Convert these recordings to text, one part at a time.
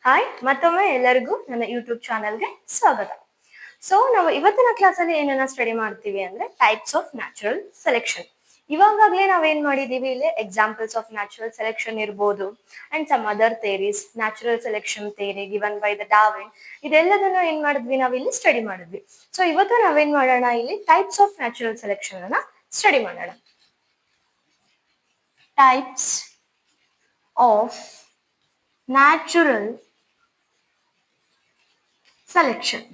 Hi, ಮತ್ತೊಮ್ಮೆ ಎಲ್ಲರಿಗೂ ನನ್ನ ಯೂಟ್ಯೂಬ್ ಚಾನಲ್ಗೆ ಸ್ವಾಗತ. ಸೊ ನಾವು ಇವತ್ತಿನ ಕ್ಲಾಸಲ್ಲಿ ಏನನ್ನ ಸ್ಟಡಿ ಮಾಡ್ತೀವಿ ಅಂದ್ರೆ ಟೈಪ್ಸ್ ಆಫ್ ನ್ಯಾಚುರಲ್ ಸೆಲೆಕ್ಷನ್. ಇವಾಗಲೇ ನಾವೇನ್ ಮಾಡಿದೀವಿ, ಇಲ್ಲಿ ಎಕ್ಸಾಂಪಲ್ಸ್ ಆಫ್ ನ್ಯಾಚುರಲ್ ಸೆಲೆಕ್ಷನ್ ಇರ್ಬೋದು and some other theories, natural selection theory given by the Darwin, ಇದೆಲ್ಲದನ್ನು ಏನ್ ಮಾಡಿದ್ವಿ, ನಾವಿಲ್ಲಿ ಸ್ಟಡಿ ಮಾಡಿದ್ವಿ. ಸೊ ಇವತ್ತು ನಾವೇನ್ ಮಾಡೋಣ, ಇಲ್ಲಿ ಟೈಪ್ಸ್ ಆಫ್ ನ್ಯಾಚುರಲ್ ಸೆಲೆಕ್ಷನ್ ಅನ್ನ ಸ್ಟಡಿ ಮಾಡೋಣ. Types of natural selection.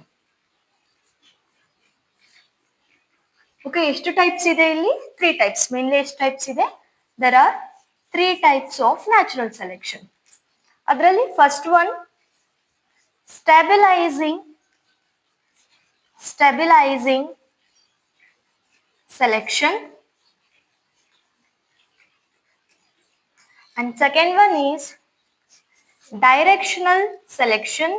Okay, ಎಷ್ಟು ಟೈಪ್ಸ್ ಇದೆ ಇಲ್ಲಿ? 3 ಟೈಪ್ಸ್. ಮೇನ್ಲಿ ಎಷ್ಟು ಟೈಪ್ಸ್ ಇದೆ? There are 3 types of natural selection. ಅದರಲ್ಲಿ first one stabilising selection, and second one is directional selection,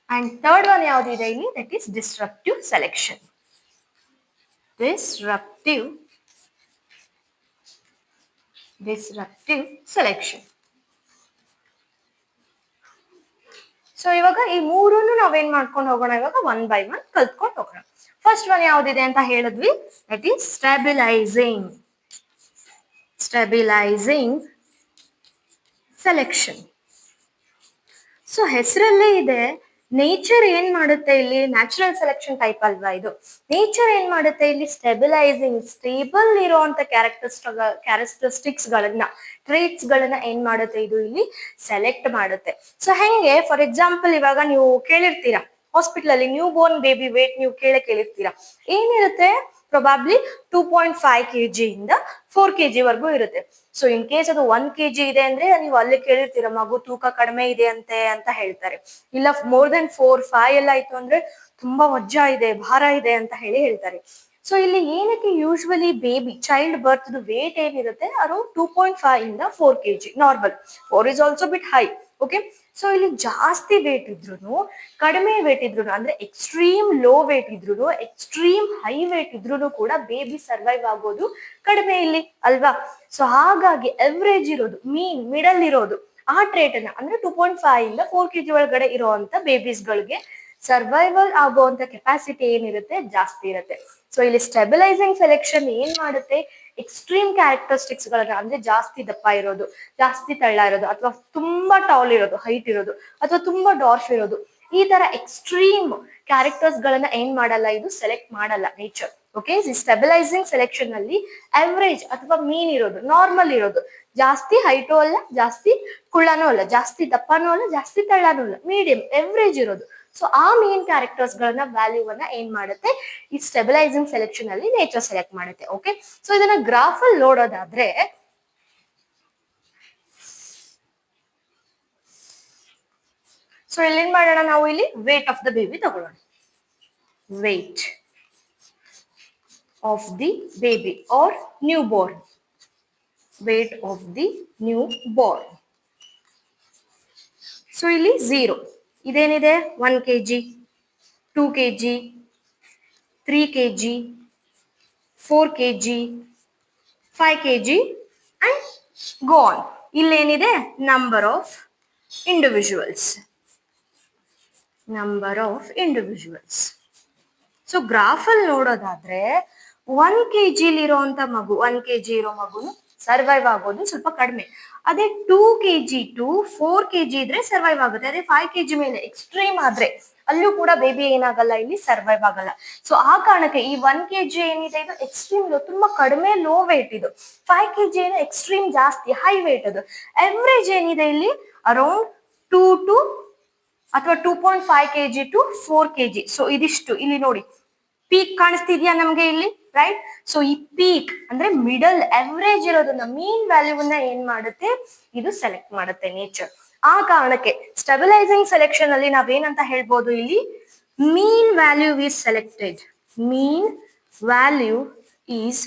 and third one yaudide illi, that is disruptive selection. So ಇವಾಗ ಈ ಮೂರನ್ನು ನಾವೇನ್ ಮಾಡ್ಕೊಂಡು ಹೋಗೋಣ, ಇವಾಗ ಒನ್ ಬೈ ಒನ್ ಕಲ್ತ್ಕೊಂಡು ಹೋಗೋಣ. ಫಸ್ಟ್ ಒನ್ ಯಾವ್ದಿದೆ ಅಂತ ಹೇಳಿದ್ವಿ, that is stabilising selection. So ಹೆಸರಲ್ಲೇ ಇದೆ, ನೇಚರ್ ಏನ್ ಮಾಡುತ್ತೆ ಇಲ್ಲಿ, ನ್ಯಾಚುರಲ್ ಸೆಲೆಕ್ಷನ್ ಟೈಪ್ ಅಲ್ವಾ ಇದು. ನೇಚರ್ ಏನ್ ಮಾಡುತ್ತೆ ಇಲ್ಲಿ, ಸ್ಟೆಬಿಲೈಸಿಂಗ್, ಸ್ಟೇಬಲ್ ಇರುವಂತ ಕ್ಯಾರೆಕ್ಟರಿಸ್ಟಿಕ್ಸ್ ಗಳನ್ನ, ಟ್ರೇಟ್ಸ್ ಗಳನ್ನ ಏನ್ ಮಾಡುತ್ತೆ ಇದು ಇಲ್ಲಿ ಸೆಲೆಕ್ಟ್ ಮಾಡುತ್ತೆ. ಸೊ ಹೆಂಗೆ, ಫಾರ್ ಎಕ್ಸಾಂಪಲ್ ಇವಾಗ ನೀವು ಕೇಳಿರ್ತೀರಾ ಹಾಸ್ಪಿಟಲ್ ಅಲ್ಲಿ ನ್ಯೂ ಬೋರ್ನ್ ಬೇಬಿ ವೇಟ್ ನೀವು ಕೇಳಿರ್ತೀರಾ. ಏನಿರುತ್ತೆ, ಪ್ರೊಬಾಬ್ಲಿ 2.5 kg ಇಂದ 4 kg ವರ್ಗೂ ಇರುತ್ತೆ. ಸೊ ಇನ್ ಕೇಸ್ ಅದು 1 kg ಇದೆ ಅಂದ್ರೆ ನೀವು ಅಲ್ಲಿ ಕೇಳಿರ್ತೀರ ಮಗು ತೂಕ ಕಡಿಮೆ ಇದೆ ಅಂತೆ ಅಂತ ಹೇಳ್ತಾರೆ. ಇಲ್ಲ ಮೋರ್ ದೆನ್ 4-5 ಎಲ್ಲ ಆಯ್ತು ಅಂದ್ರೆ ತುಂಬಾ ವಜ್ಜ ಇದೆ, ಭಾರ ಇದೆ ಅಂತ ಹೇಳ್ತಾರೆ. ಸೊ ಇಲ್ಲಿ ಏನಕ್ಕೆ usually baby child birth weight ಏನಿರುತ್ತೆ ಅರೌಂಡ್ 2.5 ಇಂದ 4 kg normal. 4 is also bit high. Okay, so ಇಲ್ಲಿ ಜಾಸ್ತಿ ವೇಟ್ ಇದ್ರು, ಕಡಿಮೆ ವೇಟ್ ಇದ್ರು, ಅಂದ್ರೆ ಎಕ್ಸ್ಟ್ರೀಮ್ ಲೋ ವೇಟ್ ಇದ್ರು, ಎಕ್ಸ್ಟ್ರೀಮ್ ಹೈ ವೇಟ್ ಇದ್ರು ಕೂಡ ಬೇಬಿ ಸರ್ವೈವ್ ಆಗೋದು ಕಡಿಮೆ ಇಲ್ಲಿ ಅಲ್ವಾ. ಸೊ ಹಾಗಾಗಿ ಎವರೇಜ್ ಇರೋದು, ಮಿಡಲ್ ಇರೋದು, ಆ ಟ್ರೇಟ್ ಅನ್ನ ಅಂದ್ರೆ 2.5 ಇಂದ 4 kg ಒಳಗಡೆ ಇರುವಂತ ಬೇಬೀಸ್ ಗಳಿಗೆ ಸರ್ವೈವಲ್ ಆಗುವಂತ ಕೆಪಾಸಿಟಿ ಏನಿರುತ್ತೆ ಜಾಸ್ತಿ ಇರುತ್ತೆ. ಸೊ ಇಲ್ಲಿ ಸ್ಟೆಬಿಲೈಸಿಂಗ್ ಸೆಲೆಕ್ಷನ್ ಏನ್ ಮಾಡುತ್ತೆ, ಎಕ್ಸ್ಟ್ರೀಮ್ ಕ್ಯಾರೆಕ್ಟರಿಸ್ಟಿಕ್ಸ್ ಗಳನ್ನ, ಅಂದ್ರೆ ಜಾಸ್ತಿ ದಪ್ಪ ಇರೋದು, ಜಾಸ್ತಿ ತೆಳ್ಳ ಇರೋದು, ಅಥವಾ ತುಂಬಾ ಟಾಲ್ ಇರೋದು, ಹೈಟ್ ಇರೋದು, ಅಥವಾ ತುಂಬಾ ಡಾರ್ಫ್ ಇರೋದು, ಈ ತರ ಎಕ್ಸ್ಟ್ರೀಮ್ ಕ್ಯಾರೆಕ್ಟರ್ಸ್ ಗಳನ್ನ ಏನ್ ಮಾಡಲ್ಲ, ಇದು ಸೆಲೆಕ್ಟ್ ಮಾಡಲ್ಲ ನೇಚರ್. ಓಕೆ, ಸ್ಟೆಬಿಲೈಸಿಂಗ್ ಸೆಲೆಕ್ಷನ್ ಅಲ್ಲಿ ಅವರೇಜ್ ಅಥವಾ ಮೀನ್ ಇರೋದು, ನಾರ್ಮಲ್ ಇರೋದು, ಜಾಸ್ತಿ ಹೈಟು ಅಲ್ಲ, ಜಾಸ್ತಿ ಕುಳ್ಳನೂ ಅಲ್ಲ, ಜಾಸ್ತಿ ದಪ್ಪನೂ ಅಲ್ಲ, ಜಾಸ್ತಿ ತೆಳ್ಳನೂ ಅಲ್ಲ, ಮೀಡಿಯಂ ಎವರೇಜ್ ಇರೋದು. ಸೊ ಆ ಮೇನ್ ಕ್ಯಾರೆಕ್ಟರ್ಸ್ ಗಳನ್ನ, ವ್ಯಾಲ್ಯೂವನ್ನ ಏನ್ ಮಾಡುತ್ತೆ ಈ ಸ್ಟೆಬಿಲೈಸಿಂಗ್ ಸೆಲೆಕ್ಷನ್ ಅಲ್ಲಿ ನೇಚರ್ ಸೆಲೆಕ್ಟ್ ಮಾಡುತ್ತೆ. ಓಕೆ, ಸೊ ಇದನ್ನ ಗ್ರಾಫ್ ಅಲ್ಲಿ ನೋಡೋದಾದ್ರೆ, ಸೊ ಇಲ್ಲಿ ಏನ್ ಮಾಡೋಣ, ನಾವು ಇಲ್ಲಿ ವೇಟ್ ಆಫ್ ದ ಬೇಬಿ ತಗೊಳ್ಳೋಣ. Weight of the baby or newborn, weight of the newborn. So ಇಲ್ಲಿ 0 ಇದೇನಿದೆ, 1 kg, 2 kg, 3 kg, 4 kg, 5 kg and go on. ಇಲ್ಲೇನಿದೆ, number of individuals. So graph ಅಲ್ಲಿ ನೋಡೋದಾದ್ರೆ 1 kg ಇರುವಂತ ಮಗು, 1 kg ಇರೋ ಮಗುನು survive ಆಗೋದು ಸ್ವಲ್ಪ ಕಡಿಮೆ. ಅದೇ 2 kg to 4 kg ಇದ್ರೆ ಸರ್ವೈವ್ ಆಗುತ್ತೆ. ಅದೇ 5 kg ಮೇಲೆ ಎಕ್ಸ್ಟ್ರೀಮ್ ಆದ್ರೆ ಅಲ್ಲೂ ಕೂಡ ಬೇಬಿ ಏನಾಗಲ್ಲ, ಇಲ್ಲಿ ಸರ್ವೈವ್ ಆಗಲ್ಲ. ಸೊ ಆ ಕಾರಣಕ್ಕೆ ಈ 1 kg ಏನಿದೆ ಇದು ಎಕ್ಸ್ಟ್ರೀಮ್ ತುಂಬಾ ಕಡಿಮೆ ಲೋ ವೇಟ್ ಇದು. 5 kg ಏನು ಎಕ್ಸ್ಟ್ರೀಮ್ ಜಾಸ್ತಿ ಹೈ ವೇಟ್ ಅದು. ಅವರೇಜ್ ಏನಿದೆ ಇಲ್ಲಿ ಅರೌಂಡ್ 2 to ಅಥವಾ 2.5 kg to 4 kg. ಸೊ ಇದಿಷ್ಟು ಇಲ್ಲಿ ನೋಡಿ, ಪೀಕ್ ಕಾಣಿಸ್ತಿದ್ಯಾ ನಮ್ಗೆ ಇಲ್ಲಿ, ರೈಟ್. ಸೊ ಈ ಪೀಕ್ ಅಂದ್ರೆ ಮಿಡಲ್ ಅವರೇಜ್ ಇರೋದನ್ನ, ಮೀನ್ ವ್ಯಾಲ್ಯೂವನ್ನ ಏನ್ ಮಾಡುತ್ತೆ ಇದು ಸೆಲೆಕ್ಟ್ ಮಾಡುತ್ತೆ ನೇಚರ್. ಆ ಕಾರಣಕ್ಕೆ ಸ್ಟೆಬಿಲೈಸಿಂಗ್ ಸೆಲೆಕ್ಷನ್ ಅಲ್ಲಿ ನಾವೇನಂತ ಹೇಳ್ಬೋದು, ಇಲ್ಲಿ ಮೀನ್ ವ್ಯಾಲ್ಯೂ ಈಸ್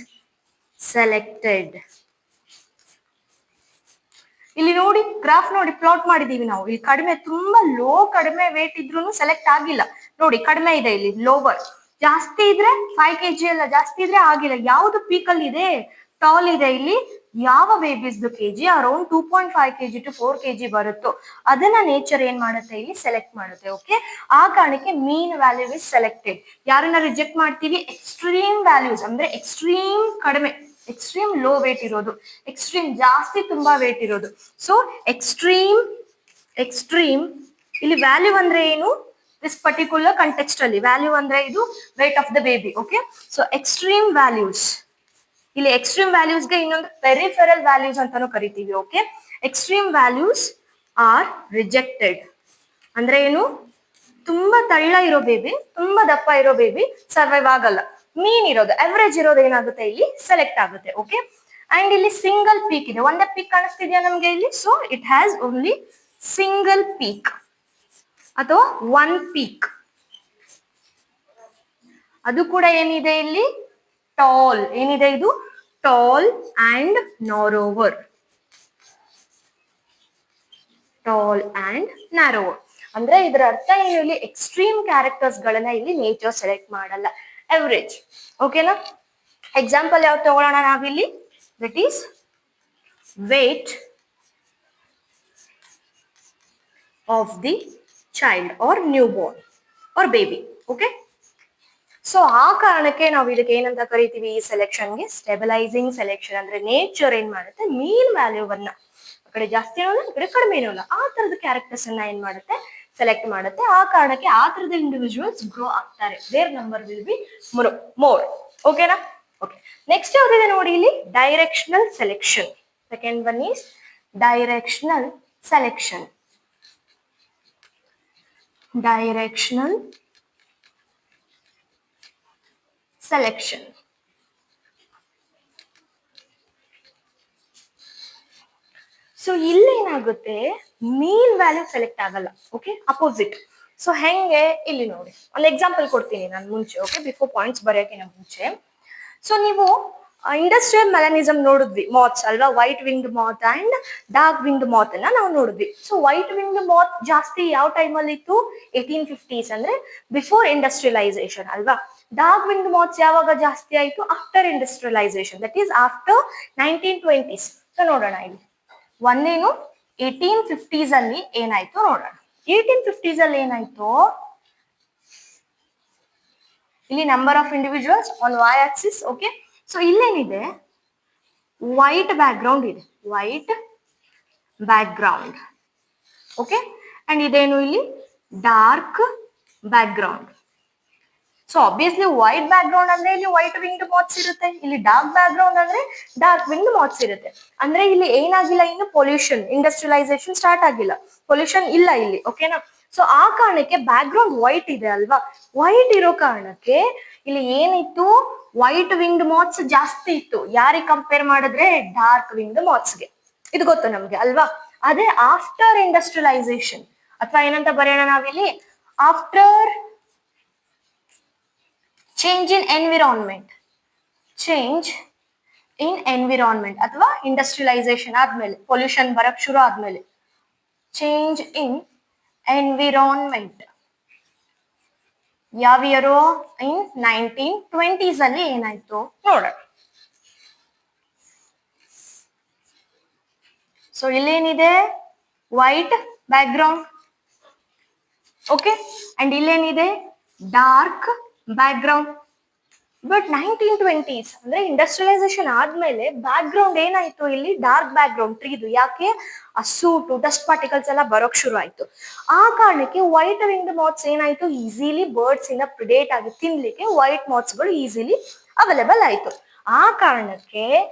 ಸೆಲೆಕ್ಟೆಡ್. ಇಲ್ಲಿ ನೋಡಿ, ಗ್ರಾಫ್ ನೋಡಿ, ಪ್ಲಾಟ್ ಮಾಡಿದೀವಿ ನಾವು. ಇಲ್ಲಿ ಕಡಿಮೆ, ತುಂಬಾ ಲೋ ಕಡಿಮೆ ವೇಟ್ ಇದ್ರೂ ಸೆಲೆಕ್ಟ್ ಆಗಿಲ್ಲ. ನೋಡಿ ಕಡಿಮೆ ಇದೆ ಇಲ್ಲಿ ಲೋವರ್, ಜಾಸ್ತಿ ಇದ್ರೆ 5 kg ಅಲ್ಲ, ಜಾಸ್ತಿ ಇದ್ರೆ ಆಗಿಲ್ಲ. ಯಾವ್ದು ಪೀಕ್ ಅಲ್ಲಿ ಇದೆ, ಟಾಲ್ ಇದೆ ಇಲ್ಲಿ, ಯಾವ ಬೇಬೀಸ್ದು KG around 2.5 kg to 4 kg ಬರುತ್ತೋ ಅದನ್ನ ನೇಚರ್ ಏನ್ ಮಾಡುತ್ತೆ ಇಲ್ಲಿ ಸೆಲೆಕ್ಟ್ ಮಾಡುತ್ತೆ. ಓಕೆ, ಆ ಕಾರಣಕ್ಕೆ ಮೀನ್ ವ್ಯಾಲ್ಯೂ ಇಸ್ ಸೆಲೆಕ್ಟೆಡ್. ಯಾರನ್ನ ರಿಜೆಕ್ಟ್ ಮಾಡ್ತೀವಿ? ಎಕ್ಸ್ಟ್ರೀಮ್ ವ್ಯಾಲ್ಯೂಸ್ ಅಂದ್ರೆ ಎಕ್ಸ್ಟ್ರೀಮ್ ಕಡಿಮೆ, ಎಕ್ಸ್ಟ್ರೀಮ್ ಲೋ ವೇಟ್ ಇರೋದು, ಎಕ್ಸ್ಟ್ರೀಮ್ ಜಾಸ್ತಿ ತುಂಬಾ ವೇಟ್ ಇರೋದು. ಸೊ ಎಕ್ಸ್ಟ್ರೀಮ್ ಇಲ್ಲಿ ವ್ಯಾಲ್ಯೂ ಅಂದ್ರೆ ಏನು? ದಿಸ್ ಪರ್ಟಿಕ್ಯುಲರ್ ಕಂಟೆಕ್ಸ್ಟ್ ಅಲ್ಲಿ ವ್ಯಾಲ್ಯೂ ಅಂದ್ರೆ ಇದು wait of the baby. Okay, so extreme values, ಇಲ್ಲಿ ಎಕ್ಸ್ಟ್ರೀಮ್ ವ್ಯಾಲ್ಯೂಸ್ಗೆ ಇನ್ನೊಂದು ಪೆರಿಫೆರಲ್ ವ್ಯಾಲ್ಯೂಸ್ ಅಂತಾನು ಕರಿತೀವಿ. Okay, extreme values R rejected. ಅಂದ್ರೆ ಏನು? ತುಂಬಾ ತಳ್ಳ ಇರೋ ಬೇಬಿ, ತುಂಬಾ ದಪ್ಪ ಇರೋ ಬೇಬಿ ಸರ್ವೈವ್ ಆಗಲ್ಲ. ಮೀನ್ ಇರೋದು, ಅವರೇಜ್ ಇರೋದು ಏನಾಗುತ್ತೆ ಇಲ್ಲಿ ಸೆಲೆಕ್ಟ್ ಆಗುತ್ತೆ. ಓಕೆ, ಅಂಡ್ ಇಲ್ಲಿ ಸಿಂಗಲ್ ಪೀಕ್ ಇದೆ, ಒಂದೇ ಪೀಕ್ ಕಾಣಿಸ್ತಿದ್ಯಾ ನಮ್ಗೆ ಇಲ್ಲಿ? So it has only single peak ಅಥವಾ ಒನ್ ಪೀಕ್. ಅದು ಕೂಡ ಏನಿದೆ ಇಲ್ಲಿ? ಟಾಲ್. ಏನಿದೆ ಇದು? Tall and narrower. Tall and narrower ಅಂದ್ರೆ ಇದರ ಅರ್ಥ ಏನು? ಇಲ್ಲಿ ಎಕ್ಸ್ಟ್ರೀಮ್ ಕ್ಯಾರೆಕ್ಟರ್ಸ್ ಗಳನ್ನ ಇಲ್ಲಿ ನೇಚರ್ ಸೆಲೆಕ್ಟ್ ಮಾಡಲ್ಲ, ಎವರೇಜ್. ಓಕೆನಾ? ಎಕ್ಸಾಂಪಲ್ ಯಾವ್ದು ತಗೊಳ್ಳೋಣ ನಾವಿಲ್ಲಿ? That is weight of the child or newborn or baby. Okay, so ಆ ಕಾರಣಕ್ಕೆ ನಾವು ಇದಕ್ಕೆ ಏನಂತ ಕರಿತೀವಿ? ಈ ಸೆಲೆಕ್ಷನ್ಗೆ ಸ್ಟೆಬಿಲೈಸಿಂಗ್ ಸೆಲೆಕ್ಷನ್. ಅಂದ್ರೆ ನೇಚರ್ ಏನ್ ಮಾಡುತ್ತೆ? ಮೀನ್ ವ್ಯಾಲ್ಯೂವನ್ನ ಆ ಕಡೆ ಜಾಸ್ತಿ ಇರೋಲ್ಲ, ಆ ಕಡೆ ಕಡಿಮೆ ಇರೋಲ್ಲ, ಆ ತರದ ಕ್ಯಾರೆಕ್ಟರ್ಸ್ ಅನ್ನ ಏನ್ ಮಾಡುತ್ತೆ? ಸೆಲೆಕ್ಟ್ ಮಾಡುತ್ತೆ. ಆ ಕಾರಣಕ್ಕೆ ಆ ತರದ ಇಂಡಿವಿಜುವಲ್ಸ್ ಗ್ರೋ ಆಗ್ತಾರೆ. Their number will be more. ಓಕೆನಾ? ಓಕೆ, ನೆಕ್ಸ್ಟ್ ಯಾವ್ದಿದೆ ನೋಡಿ ಇಲ್ಲಿ? Directional selection. Second one is directional selection. Directional selection. So ಇಲ್ಲೇನಾಗುತ್ತೆ? ಮೀನ್ ವ್ಯಾಲ್ಯೂ ಸೆಲೆಕ್ಟ್ ಆಗಲ್ಲ. Okay, opposite. ಸೊ ಹೆಂಗೆ? ಇಲ್ಲಿ ನೋಡಿ, ಒಂದು ಎಕ್ಸಾಂಪಲ್ ಕೊಡ್ತೀನಿ ನಾನು ಮುಂಚೆ. ಓಕೆ, ಬಿಫೋರ್ ಪಾಯಿಂಟ್ಸ್ ಬರೆಯೋಕ್ಕಿಂತ ಮುಂಚೆ. ಸೊ ನೀವು ಇಂಡಸ್ಟ್ರಿಯಲ್ ಮೆಲನಿಸಮ್ ನೋಡಿದ್ವಿ, ಮಾತ್ಸ್ ಅಲ್ವಾ? ವೈಟ್ ವಿಂಗ್ಡ್ ಮಾತ್ ಅಂಡ್ ಡಾರ್ಕ್ ವಿಂಗ್ಡ್ ಮಾತ್ ಅನ್ನ ನಾವು ನೋಡಿದ್ವಿ. ಸೊ ವೈಟ್ ವಿಂಗ್ಡ್ ಮಾತ್ ಜಾಸ್ತಿ ಯಾವ ಟೈಮ್ ಅಲ್ಲಿ ಇತ್ತು? 1850s, ಅಂದ್ರೆ ಬಿಫೋರ್ ಇಂಡಸ್ಟ್ರಿಯಲೈಸೇಷನ್ ಅಲ್ವಾ? ಡಾರ್ಕ್ ವಿಂಗ್ಡ್ ಮಾತ್ಸ್ ಯಾವಾಗ ಜಾಸ್ತಿ ಆಯ್ತು? After industrialisation, that is after 1920s. So ನೋಡೋಣ ಇಲ್ಲಿ ಒಂದೇನು 1850s ಅಲ್ಲಿ ಏನಾಯ್ತು ನೋಡೋಣ. 1850s ಅಲ್ಲಿ ಏನಾಯ್ತು? ಇಲ್ಲಿ number of individuals on Y axis. Okay, so ಇಲ್ಲೇನಿದೆ? ವೈಟ್ ಬ್ಯಾಕ್ ಗ್ರೌಂಡ್ ಇದೆ, white background. Okay, and ಇದೇನು ಇಲ್ಲಿ? Dark background. So obviously white background ಅಂದ್ರೆ ಇಲ್ಲಿ ವೈಟ್ ವಿಂಗ್ಡ್ ಮಾತ್ಸ್ ಇರುತ್ತೆ, ಇಲ್ಲಿ ಡಾರ್ಕ್ ಬ್ಯಾಕ್ ಗ್ರೌಂಡ್ ಅಂದ್ರೆ ಡಾರ್ಕ್ ವಿಂಗ್ಡ್ ಮಾತ್ಸ್ ಇರುತ್ತೆ. ಅಂದ್ರೆ ಇಲ್ಲಿ ಏನಾಗಿಲ್ಲ ಇನ್ನು? ಪೊಲ್ಯೂಷನ್, ಇಂಡಸ್ಟ್ರಿಯಲೈಸೇಷನ್ ಸ್ಟಾರ್ಟ್ ಆಗಿಲ್ಲ, ಪೊಲ್ಯೂಷನ್ ಇಲ್ಲ ಇಲ್ಲಿ. ಓಕೆನಾ? ಸೊ ಆ ಕಾರಣಕ್ಕೆ ಬ್ಯಾಕ್ ಗ್ರೌಂಡ್ ವೈಟ್ ಇದೆ ಅಲ್ವಾ? ವೈಟ್ ಇರೋ ಕಾರಣಕ್ಕೆ ಇಲ್ಲಿ ಏನಿತ್ತು? ವೈಟ್ ವಿಂಗ್ಡ್ ಮಾತ್ಸ್ ಜಾಸ್ತಿ ಇತ್ತು. ಯಾರಿಗೆ ಕಂಪೇರ್ ಮಾಡಿದ್ರೆ? ಡಾರ್ಕ್ ವಿಂಗ್ಡ್ ಮಾತ್ಸ್ಗೆ. ಇದು ಗೊತ್ತು ನಮ್ಗೆ ಅಲ್ವಾ? ಅದೇ ಆಫ್ಟರ್ ಇಂಡಸ್ಟ್ರಿಯಲೈಸೇಷನ್, ಅಥವಾ ಏನಂತ ಬರೆಯೋಣ ನಾವಿಲ್ಲಿ? After change in environment, change in environment ಅಥವಾ ಇಂಡಸ್ಟ್ರಿಯಲೈಸೇಷನ್ ಆದ್ಮೇಲೆ, ಪೊಲ್ಯೂಷನ್ ಬರಕ್ ಶುರು ಆದ್ಮೇಲೆ, ಚೇಂಜ್ ಇನ್ ಎನ್ವಿರಾನ್ಮೆಂಟ್ ಯಾವ ಇಯರು? ಇನ್ 1920s ಅಲ್ಲಿ ಏನಾಯ್ತು ನೋಡೋಣ. ಸೊ ಇಲ್ಲೇನಿದೆ? White background. Okay, and ಇಲ್ಲೇನಿದೆ? Dark background. But 1920s ಅಂದ್ರೆ ಇಂಡಸ್ಟ್ರಿಯಲೈಸೇಷನ್ ಆದ್ಮೇಲೆ ಬ್ಯಾಕ್ ಗ್ರೌಂಡ್ ಏನಾಯ್ತು ಇಲ್ಲಿ? ಡಾರ್ಕ್ ಬ್ಯಾಕ್ ಗ್ರೌಂಡ್ ಟ್ರೀದು. ಯಾಕೆ? ಆ ಸೂಟು, ಡಸ್ಟ್ ಪಾರ್ಟಿಕಲ್ಸ್ ಎಲ್ಲ ಬರೋಕ್ ಶುರು ಆಯ್ತು. ಆ ಕಾರಣಕ್ಕೆ ವೈಟ್ ವಿಂಗ್ಡ್ ಮಾತ್ಸ್ ಏನಾಯ್ತು? ಈಸಿಲಿ ಬರ್ಡ್ಸ್ ಇಂದ ಪ್ರಿಡೇಟ್ ಆಗಿ ತಿನ್ಲಿಕ್ಕೆ ವೈಟ್ ಮಾತ್ಸ್ ಗಳು ಈಸಿಲಿ ಅವೈಲೇಬಲ್ ಆಯ್ತು. ಆ ಕಾರಣಕ್ಕೆ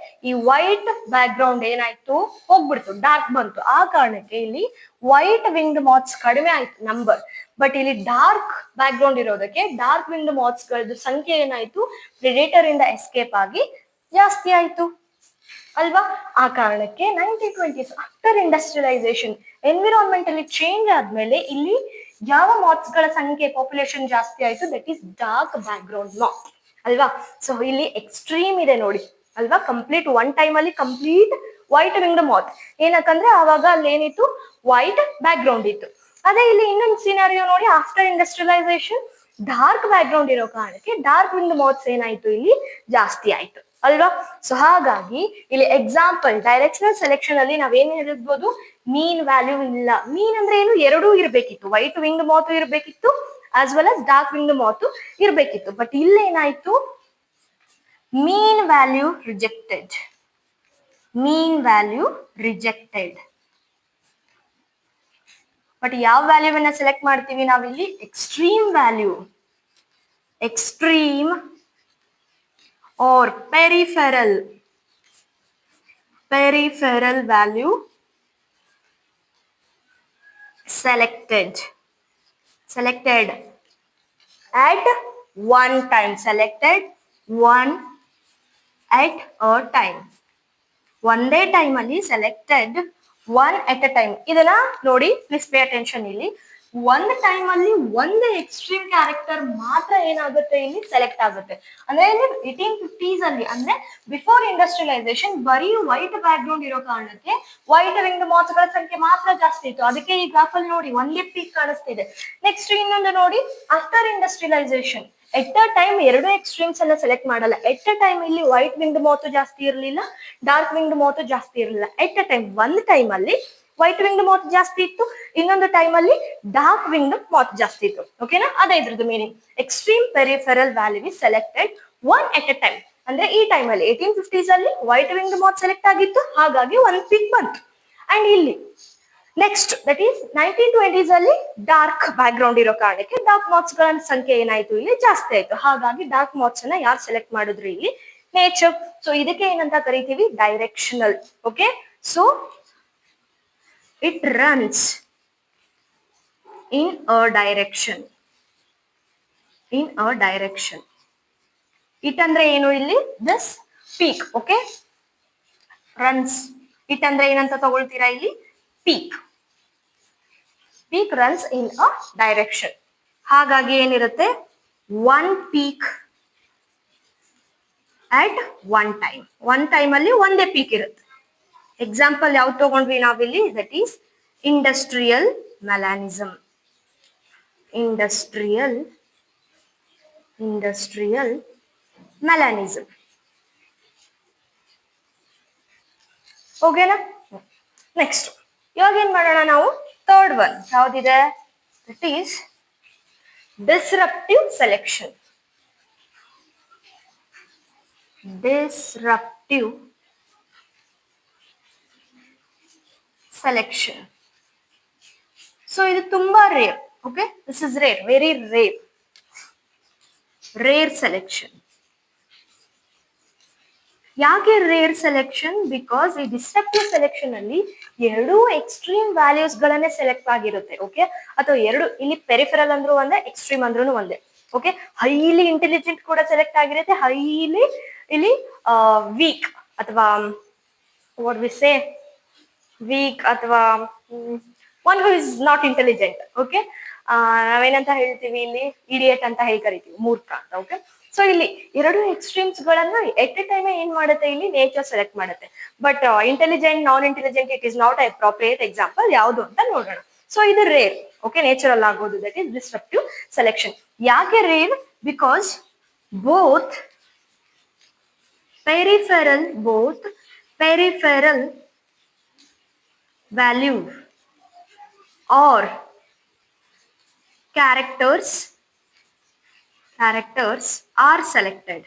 ಈ ವೈಟ್ ಬ್ಯಾಕ್ ಗ್ರೌಂಡ್ ಏನಾಯ್ತು? ಹೋಗ್ಬಿಡ್ತು, ಡಾರ್ಕ್ ಬಂತು. ಆ ಕಾರಣಕ್ಕೆ ಇಲ್ಲಿ ವೈಟ್ ವಿಂಗ್ಡ್ ಮಾತ್ಸ್ ಕಡಿಮೆ ಆಯ್ತು ನಂಬರ್. ಬಟ್ ಇಲ್ಲಿ ಡಾರ್ಕ್ ಬ್ಯಾಕ್ ಗ್ರೌಂಡ್ ಇರೋದಕ್ಕೆ ಡಾರ್ಕ್ ವಿಂಗ್ಡ್ ಮಾತ್ಸ್ ಗಳದ್ದು ಸಂಖ್ಯೆ ಏನಾಯ್ತು? ಪ್ರಿಡೇಟರ್ ಇಂದ ಎಸ್ಕೇಪ್ ಆಗಿ ಜಾಸ್ತಿ ಆಯ್ತು ಅಲ್ವಾ? ಆ ಕಾರಣಕ್ಕೆ 1920s ಆಫ್ಟರ್ ಇಂಡಸ್ಟ್ರಿಯಲೈಸೇಷನ್ ಎನ್ವಿರಾನ್ಮೆಂಟ್ ಅಲ್ಲಿ ಚೇಂಜ್ ಆದ್ಮೇಲೆ ಇಲ್ಲಿ ಯಾವ ಮಾತ್ಸ್ ಗಳ ಸಂಖ್ಯೆ, ಪಾಪ್ಯುಲೇಷನ್ ಜಾಸ್ತಿ ಆಯ್ತು? That is dark back ground ಮಾತ್ ಅಲ್ವಾ? ಸೊ ಇಲ್ಲಿ ಎಕ್ಸ್ಟ್ರೀಮ್ ಇದೆ ನೋಡಿ ಅಲ್ವಾ? ಕಂಪ್ಲೀಟ್ ಒನ್ ಟೈಮ್ ಅಲ್ಲಿ ಕಂಪ್ಲೀಟ್ ವೈಟ್ ವಿಂಗ್ಡ್ ಮಾತ್. ಏನಕ್ಕಂದ್ರೆ ಆವಾಗ ಅಲ್ಲಿ ಏನಿತ್ತು? ವೈಟ್ ಬ್ಯಾಕ್ ಗ್ರೌಂಡ್ ಇತ್ತು. ಅದೇ ಇಲ್ಲಿ ಇನ್ನೊಂದು ಸಿನಾರಿಯೋ ನೋಡಿ, after industrialisation dark back ground ಇರೋ ಕಾರಣಕ್ಕೆ ಡಾರ್ಕ್ ವಿಂಗ್ ಮೌತ್ಸ್ ಏನಾಯ್ತು ಇಲ್ಲಿ ಜಾಸ್ತಿ ಆಯ್ತು ಅಲ್ವಾ. ಸೊ ಹಾಗಾಗಿ ಇಲ್ಲಿ ಎಕ್ಸಾಂಪಲ್ ಡೈರೆಕ್ಷನಲ್ ಸೆಲೆಕ್ಷನ್ ಅಲ್ಲಿ ನಾವೇನ್ ಹೇಳಿರ್ಬೋದು, ಮೀನ್ ವ್ಯಾಲ್ಯೂ ಇಲ್ಲ. ಮೀನ್ ಅಂದ್ರೆ ಏನು, ಎರಡೂ ಇರ್ಬೇಕಿತ್ತು, ವೈಟ್ ವಿಂಗ್ ಮೌತ್ ಇರ್ಬೇಕಿತ್ತು as well as dark wing moth ಇರ್ಬೇಕಿತ್ತು. ಬಟ್ ಇಲ್ಲೇನಾಯ್ತು, mean value rejected. Mean value rejected. But ಯಾವ ವ್ಯಾಲ್ಯೂವನ್ನ ಸೆಲೆಕ್ಟ್ ಮಾಡ್ತೀವಿ ನಾವಿಲ್ಲಿ, extreme value, extreme or peripheral value selected at one time, selected one at a time. ಒಂದೇ time ಅಲ್ಲಿ selected one ಎಟ್ ಅ time. ಇದನ್ನ ನೋಡಿ ಪ್ಲೀಸ್ ಪೇ ಅಟೆನ್ಷನ್. ಇಲ್ಲಿ ಒಂದ್ ಟೈಮ್ ಅಲ್ಲಿ ಒಂದು ಎಕ್ಸ್ಟ್ರೀಮ್ ಕ್ಯಾರೆಕ್ಟರ್ ಮಾತ್ರ ಏನಾಗುತ್ತೆ ಇಲ್ಲಿ ಸೆಲೆಕ್ಟ್ ಆಗುತ್ತೆ. ಅಂದ್ರೆ ಇಲ್ಲಿ 1850s ಅಲ್ಲಿ ಅಂದ್ರೆ ಬಿಫೋರ್ ಇಂಡಸ್ಟ್ರಿಯಲೈಸೇಷನ್ ಬರೀ ವೈಟ್ ಬ್ಯಾಕ್ ಗ್ರೌಂಡ್ ಇರೋ ಕಾರಣಕ್ಕೆ ವೈಟ್ ವಿಂಗ್ ಮೌತ್ ಗಳ ಸಂಖ್ಯೆ ಮಾತ್ರ ಜಾಸ್ತಿ ಇತ್ತು. ಅದಕ್ಕೆ ಈ ಗ್ರಾಫ್ ಅಲ್ಲಿ ನೋಡಿ ಒಂದೇ ಪೀಕ್ ಕಾಣಿಸ್ತಿದೆ. ನೆಕ್ಸ್ಟ್ ಇನ್ನೊಂದು ನೋಡಿ, ಆಫ್ಟರ್ ಇಂಡಸ್ಟ್ರಿಯಲೈಸೇಷನ್ ಎಟ್ ಅ ಟೈಮ್ ಎರಡು ಎಕ್ಸ್ಟ್ರೀಮ್ಸ್ ಅನ್ನ ಸೆಲೆಕ್ಟ್ ಮಾಡಲ್ಲ. ಎಟ್ ಅ ಟೈಮ್ ಇಲ್ಲಿ ವೈಟ್ ವಿಂಗ್ ಮೌತ್ ಜಾಸ್ತಿ ಇರಲಿಲ್ಲ, ಡಾರ್ಕ್ ವಿಂಗ್ ಮೌತ್ ಜಾಸ್ತಿ ಇರಲಿಲ್ಲ. ಎಟ್ ಅ ಟೈಮ್ ಒಂದು ಟೈಮ್ ಅಲ್ಲಿ ವೈಟ್ ವಿಂಗ್ ಮೌತ್ ಜಾಸ್ತಿ ಇತ್ತು, ಇನ್ನೊಂದು ಟೈಮ್ ಅಲ್ಲಿ ಡಾರ್ಕ್ ವಿಂಗ್ ಮೌತ್ ಜಾಸ್ತಿ ಇತ್ತು. ಓಕೆನಾ, ಅದೇ ಇದ್ರದ್ದು meaning. Extreme peripheral value is selected one at a time. ಅಂದ್ರೆ ಈ ಟೈಮ್ ಅಲ್ಲಿ 1850s ಅಲ್ಲಿ ವೈಟ್ ವಿಂಗ್ ಮೌತ್ ಸೆಲೆಕ್ಟ್ ಆಗಿತ್ತು, ಹಾಗಾಗಿ ಒಂದು ಪೀಕ್ ಬಂತು. ಅಂಡ್ ಇಲ್ಲಿ ನೆಕ್ಸ್ಟ್ ದಟ್ ಈಸ್ 1920s ಅಲ್ಲಿ ಡಾರ್ಕ್ ಬ್ಯಾಕ್ ಗ್ರೌಂಡ್ ಇರೋ ಕಾರಣಕ್ಕೆ ಡಾರ್ಕ್ ಮೌತ್ಸ್ ಗಳ ಸಂಖ್ಯೆ ಏನಾಯ್ತು ಇಲ್ಲಿ ಜಾಸ್ತಿ ಆಯ್ತು. ಹಾಗಾಗಿ ಡಾರ್ಕ್ ಮೌತ್ಸ್ ಅನ್ನ ಯಾರು ಸೆಲೆಕ್ಟ್ ಮಾಡಿದ್ರು ಇಲ್ಲಿ, ನೇಚರ್. ಸೊ ಇದಕ್ಕೆ ಏನಂತ ಕರಿತೀವಿ, directional. Okay, so it runs in a direction. It ಅಂದ್ರೆ ಏನು ಇಲ್ಲಿ, this peak. Okay, runs. It ಅಂದ್ರೆ ಏನಂತ ತಗೊಳ್ತೀರಾ ಇಲ್ಲಿ, peak. Peak runs in a direction. ಹಾಗಾಗಿ ಏನಿರುತ್ತೆ, one peak at one time. One time ಅಲ್ಲಿ ಒಂದೇ ಪೀಕ್ ಇರುತ್ತೆ. ಎಕ್ಸಾಂಪಲ್ ಯಾವ್ದು ತಗೊಂಡ್ವಿ ನಾವಿಲ್ಲಿ, that is industrial melanism. Industrial melanism. ಓಕೆನಾ. ನೆಕ್ಸ್ಟ್ ಇವಾಗ ಏನ್ ಮಾಡೋಣ ನಾವು, ಥರ್ಡ್ ಒನ್ ಯಾವ್ದಿದೆ, that is disruptive selection. Disruptive selection. So ಇದು ತುಂಬಾ rare. Okay, this is rare, very rare selection. ಯಾಕೆ ರೇರ್ ಸೆಲೆಕ್ಷನ್? ಬಿಕಾಸ್ ಈ ಡಿಸ್ಟ್ರಕ್ಟಿವ್ ಸೆಲೆಕ್ಷನ್ ಅಲ್ಲಿ ಎರಡು ಎಕ್ಸ್ಟ್ರೀಮ್ ವ್ಯಾಲ್ಯೂಸ್ ಗಳನ್ನೇ ಸೆಲೆಕ್ಟ್ ಆಗಿರುತ್ತೆ. ಓಕೆ, ಅಥವಾ ಎರಡು, ಇಲ್ಲಿ ಪೆರಿಫೆರಲ್ ಅಂದ್ರೂ ಒಂದೇ, ಎಕ್ಸ್ಟ್ರೀಮ್ ಅಂದ್ರೂ ಒಂದೇ. ಓಕೆ, ಹೈಲಿ ಇಂಟೆಲಿಜೆಂಟ್ ಕೂಡ ಸೆಲೆಕ್ಟ್ ಆಗಿರುತ್ತೆ, ಹೈಲಿ ಇಲ್ಲಿ ವೀಕ್ ಅಥವಾ ವಾಟ್ ವಿ ಸೇ ವೀಕ್ ಅಥವಾ one who is not intelligent. Okay, ನಾವೇನಂತ ಹೇಳ್ತೀವಿ ಇಲ್ಲಿ, ಇಡಿಯಟ್ ಅಂತ ಹೇಳಿ ಕರಿತೀವಿ, ಮೂರ್ಖ ಅಂತ. ಓಕೆ, ಸೊ ಇಲ್ಲಿ ಎರಡು ಎಕ್ಸ್ಟ್ರೀಮ್ಸ್ ಗಳನ್ನ ಎಟ್ ಎ ಟೈಮ್ ಏನ್ ಮಾಡುತ್ತೆ ಇಲ್ಲಿ, ನೇಚರ್ ಸೆಲೆಕ್ಟ್ ಮಾಡುತ್ತೆ. But intelligent, non intelligent, it is not appropriate example ಯಾವುದು ಅಂತ ನೋಡೋಣ. ಸೊ ಇದು ರೇರ್. ಓಕೆ, ನೇಚರಲ್ ಆಗೋದು, ದಟ್ ಈಸ್ ಡಿಸ್ಟ್ರಕ್ಟಿವ್ ಸೆಲೆಕ್ಷನ್. ಯಾಕೆ rare? Because both peripheral value or characters are selected.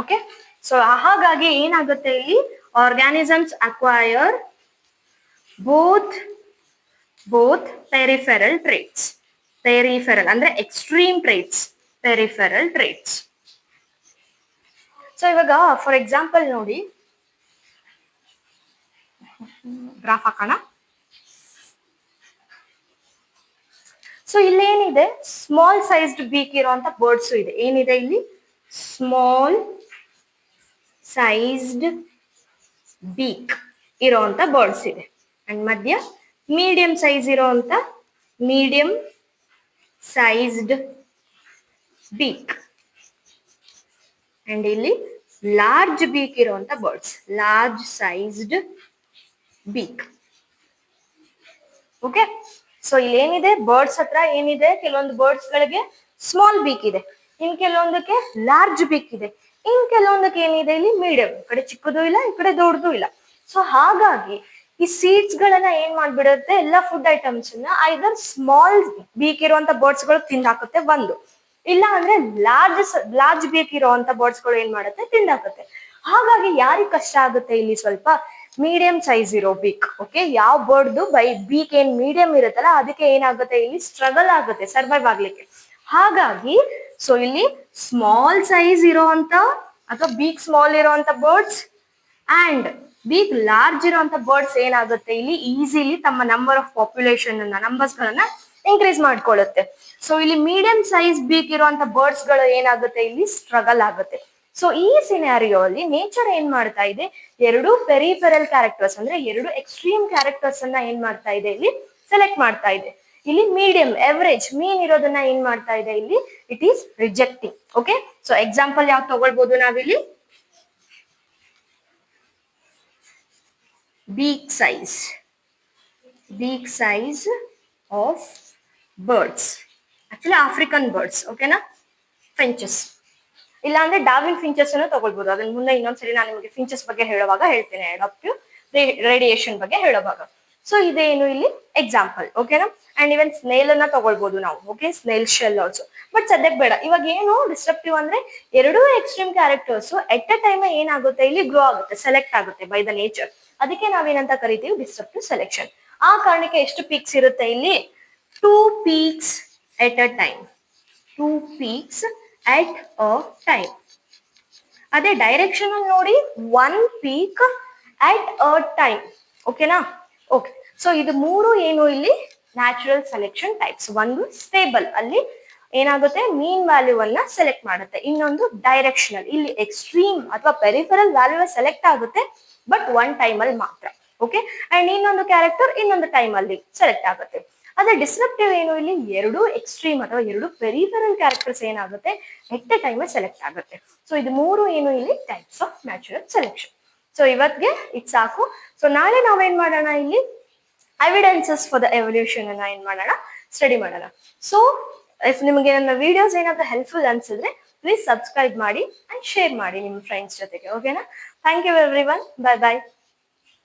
Okay, so ಹಾಗಾಗಿ ಏನಾಗುತ್ತೆ ಇಲ್ಲಿ, organisms acquire both peripheral traits. Peripheral ಅಂದ್ರೆ extreme traits, peripheral traits. So ಇವಾಗ ಫಾರ್ ಎಕ್ಸಾಂಪಲ್ ನೋಡಿ, graph ಹಾಕೋಣ. So ಇಲ್ಲೇನಿದೆ, small sized beak ಇರುವಂತ birds ಇದೆ. ಏನಿದೆ ಇಲ್ಲಿ, ಸ್ಮಾಲ್ ಸೈಜ್ಡ್ ಬೀಕ್ ಇರುವಂತ ಬರ್ಡ್ಸ್ ಇದೆ. ಅಂಡ್ ಮಧ್ಯ ಮೀಡಿಯಂ ಸೈಜ್ ಇರುವಂತ ಸೈಜ್ಡ್ ಬೀಕ್. ಅಂಡ್ ಇಲ್ಲಿ ಲಾರ್ಜ್ ಬೀಕ್ ಇರುವಂತ birds, large sized beak. Okay, so ಇಲ್ಲಿ ಏನಿದೆ ಬರ್ಡ್ಸ್ ಹತ್ರ ಏನಿದೆ, ಕೆಲವೊಂದು ಬರ್ಡ್ಸ್ ಗಳಿಗೆ ಸ್ಮಾಲ್ ಬೀಕ್ ಇದೆ, ಇನ್ ಕೆಲವೊಂದಕ್ಕೆ ಲಾರ್ಜ್ ಬೀಕ್ ಇದೆ, ಇನ್ ಕೆಲವೊಂದಕ್ಕೆ ಏನಿದೆ ಇಲ್ಲಿ ಮೀಡಿಯಂ, ಈ ಕಡೆ ಚಿಕ್ಕದು ಇಲ್ಲ ಈ ಕಡೆ ದೊಡ್ಡದು ಇಲ್ಲ. ಸೊ ಹಾಗಾಗಿ ಈ ಸೀಡ್ಸ್ ಗಳನ್ನ ಏನ್ ಮಾಡ್ಬಿಡುತ್ತೆ, ಎಲ್ಲಾ ಫುಡ್ ಐಟಮ್ಸ್ ಐದರ್ ಸ್ಮಾಲ್ ಬೀಕ್ ಇರುವಂತ ಬರ್ಡ್ಸ್ ಗಳು ತಿಂದಾಕುತ್ತೆ ಒಂದು, ಇಲ್ಲ ಅಂದ್ರೆ ಲಾರ್ಜ್ ಬೀಕ್ ಇರುವಂತ ಬರ್ಡ್ಸ್ ಗಳು ಏನ್ ಮಾಡುತ್ತೆ ತಿಂದಾಕುತ್ತೆ. ಹಾಗಾಗಿ ಯಾರಿಗ್ ಕಷ್ಟ ಆಗುತ್ತೆ ಇಲ್ಲಿ, ಸ್ವಲ್ಪ ಮೀಡಿಯಂ ಸೈಜ್ ಇರೋ ಬೀಕ್. ಓಕೆ, ಯಾವ ಬರ್ಡ್ದು ಬೀಕ್ ಏನ್ ಮೀಡಿಯಂ ಇರುತ್ತಲ್ಲ ಅದಕ್ಕೆ ಏನಾಗುತ್ತೆ ಇಲ್ಲಿ ಸ್ಟ್ರಗಲ್ ಆಗುತ್ತೆ ಸರ್ವೈವ್ ಆಗ್ಲಿಕ್ಕೆ. ಹಾಗಾಗಿ ಸೊ ಇಲ್ಲಿ ಸ್ಮಾಲ್ ಸೈಜ್ ಇರೋಂತ ಅಥವಾ ಬೀಕ್ ಸ್ಮಾಲ್ ಇರೋಂತ ಬರ್ಡ್ಸ್ ಅಂಡ್ ಬೀಕ್ ಲಾರ್ಜ್ ಇರುವಂತ ಬರ್ಡ್ಸ್ ಏನಾಗುತ್ತೆ ಇಲ್ಲಿ ಈಸಿಲಿ ತಮ್ಮ ನಂಬರ್ ಆಫ್ ಪಾಪ್ಯುಲೇಷನ್ ನಂಬರ್ಸ್ ಗಳನ್ನ ಇನ್ಕ್ರೀಸ್ ಮಾಡ್ಕೊಳ್ಳುತ್ತೆ. ಸೊ ಇಲ್ಲಿ ಮೀಡಿಯಂ ಸೈಜ್ ಬೀಕ್ ಇರುವಂತ ಬರ್ಡ್ಸ್ ಗಳು ಏನಾಗುತ್ತೆ ಇಲ್ಲಿ ಸ್ಟ್ರಗಲ್ ಆಗುತ್ತೆ. ಸೊ ಈ ಸಿನಾರಿಯೋ ಅಲ್ಲಿ ನೇಚರ್ ಏನ್ ಮಾಡ್ತಾ ಇದೆ, ಎರಡು ಪೆರಿಫೆರಲ್ ಕ್ಯಾರೆಕ್ಟರ್ಸ್ ಅಂದ್ರೆ ಎರಡು ಎಕ್ಸ್ಟ್ರೀಮ್ ಕ್ಯಾರೆಕ್ಟರ್ಸ್ ಅನ್ನ ಏನ್ ಮಾಡ್ತಾ ಇದೆ ಇಲ್ಲಿ ಸೆಲೆಕ್ಟ್ ಮಾಡ್ತಾ ಇದೆ. ಇಲ್ಲಿ ಮೀಡಿಯಂ ಎವರೇಜ್ ಮೀನ್ ಇರೋದನ್ನ ಏನ್ ಮಾಡ್ತಾ ಇದೆ ಇಲ್ಲಿ it is rejecting. Okay, so example ಯಾವ್ದು ತಗೊಳ್ಬಹುದು ನಾವಿಲ್ಲಿ, beak size of birds, actually African birds. ಓಕೆನಾ, ಫಿಂಚಸ್ ಇಲ್ಲ ಅಂದ್ರೆ ಡಾರ್ವಿನ್ ಫಿಂಚಸ್ ಅನ್ನು ತಗೊಳ್ಬಹುದು. ಅದನ್ನ ಮುಂದೆ ಇನ್ನೊಂದ್ಸರಿ ನಾನು ನಿಮಗೆ ಫಿಂಚಸ್ ಬಗ್ಗೆ ಹೇಳುವಾಗ ಹೇಳ್ತೇನೆ, ಅಡಾಪ್ಟಿವ್ ರೇಡಿಯೇಷನ್ ಬಗ್ಗೆ ಹೇಳುವಾಗ. ಸೊ ಇದೇನು ಇಲ್ಲಿ ಎಕ್ಸಾಂಪಲ್. ಓಕೆನಾ, ಅಂಡ್ ಇವನ್ ಸ್ನೇಲ್ ಅನ್ನ ತಗೊಳ್ಬಹುದು ನಾವು. Okay, snail shell also, but ಸದ್ಯಕ್ಕೆ ಬೇಡ. ಇವಾಗ ಏನು ಡಿಸ್ಟ್ರಪ್ಟಿವ್ ಅಂದ್ರೆ ಎರಡೂ extreme characters at a time ಏನಾಗುತ್ತೆ ಇಲ್ಲಿ ಗ್ರೋ ಆಗುತ್ತೆ, ಸೆಲೆಕ್ಟ್ ಆಗುತ್ತೆ ಬೈ ದ ನೇಚರ್. ಅದಕ್ಕೆ ನಾವೇನಂತ ಕರಿತೀವಿ ಡಿಸ್ಟ್ರಪ್ಟಿವ್ ಸೆಲೆಕ್ಷನ್. ಆ ಕಾರಣಕ್ಕೆ ಎಷ್ಟು ಪೀಕ್ಸ್ ಇರುತ್ತೆ ಇಲ್ಲಿ, 2 peaks at a time, 2 peaks at a time. ಅದೇ ಡೈರೆಕ್ಷನ್ ನೋಡಿ 1 peak at a time. ಓಕೆನಾ, ಓಕೆ. ಸೊ ಇದು ಮೂರು ಏನು ಇಲ್ಲಿ ನ್ಯಾಚುರಲ್ ಸೆಲೆಕ್ಷನ್ ಟೈಪ್ಸ್. ಒಂದು ಸ್ಟೇಬಲ್, ಅಲ್ಲಿ ಏನಾಗುತ್ತೆ ಮೀನ್ ವ್ಯಾಲ್ಯೂ ಅನ್ನ ಸೆಲೆಕ್ಟ್ ಮಾಡುತ್ತೆ. ಇನ್ನೊಂದು ಡೈರೆಕ್ಷನಲ್, ಇಲ್ಲಿ ಎಕ್ಸ್ಟ್ರೀಮ್ ಅಥವಾ ಪೆರಿಫೆರಲ್ ವ್ಯಾಲ್ಯೂ ಸೆಲೆಕ್ಟ್ ಆಗುತ್ತೆ ಬಟ್ ಒನ್ ಟೈಮ್ ಅಲ್ಲಿ ಮಾತ್ರ. ಓಕೆ, ಅಂಡ್ ಇನ್ನೊಂದು ಕ್ಯಾರೆಕ್ಟರ್ ಇನ್ನೊಂದು ಟೈಮ್ ಅಲ್ಲಿ ಸೆಲೆಕ್ಟ್ ಆಗುತ್ತೆ. ಅದೇ ಡಿಸ್ಟ್ರಪ್ಟಿವ್ ಏನು ಇಲ್ಲಿ ಎರಡು ಎಕ್ಸ್ಟ್ರೀಮ್ ಅಥವಾ ಎರಡು ಪೆರಿಫೆರಲ್ ಕ್ಯಾರೆಕ್ಟರ್ಸ್ ಏನಾಗುತ್ತೆ ಎಟ್ ಎ ಟೈಮ್ ಸೆಲೆಕ್ಟ್ ಆಗುತ್ತೆ. ಸೊ ಇದು ಮೂರು ಏನು ಇಲ್ಲಿ types of natural selection. So ಇವತ್ತಿಗೆ ಇದು ಸಾಕು. ಸೊ ನಾಳೆ ನಾವೇನ್ ಮಾಡೋಣ ಇಲ್ಲಿ ಎವಿಡೆನ್ಸಸ್ ಫಾರ್ ದ ಎವಲ್ಯೂಷನ್ ಅನ್ನ ಏನ್ ಮಾಡೋಣ ಸ್ಟಡಿ ಮಾಡೋಣ. ಸೊ ಇಫ್ ನಿಮಗೆ ನನ್ನ ವಿಡಿಯೋಸ್ ಏನಾದ್ರೂ ಹೆಲ್ಪ್ಫುಲ್ ಅನ್ಸಿದ್ರೆ ಪ್ಲೀಸ್ ಸಬ್ಸ್ಕ್ರೈಬ್ ಮಾಡಿ ಅಂಡ್ ಶೇರ್ ಮಾಡಿ ನಿಮ್ಮ ಫ್ರೆಂಡ್ಸ್ ಜೊತೆಗೆ. ಓಕೆನಾ, thank you everyone, bye by.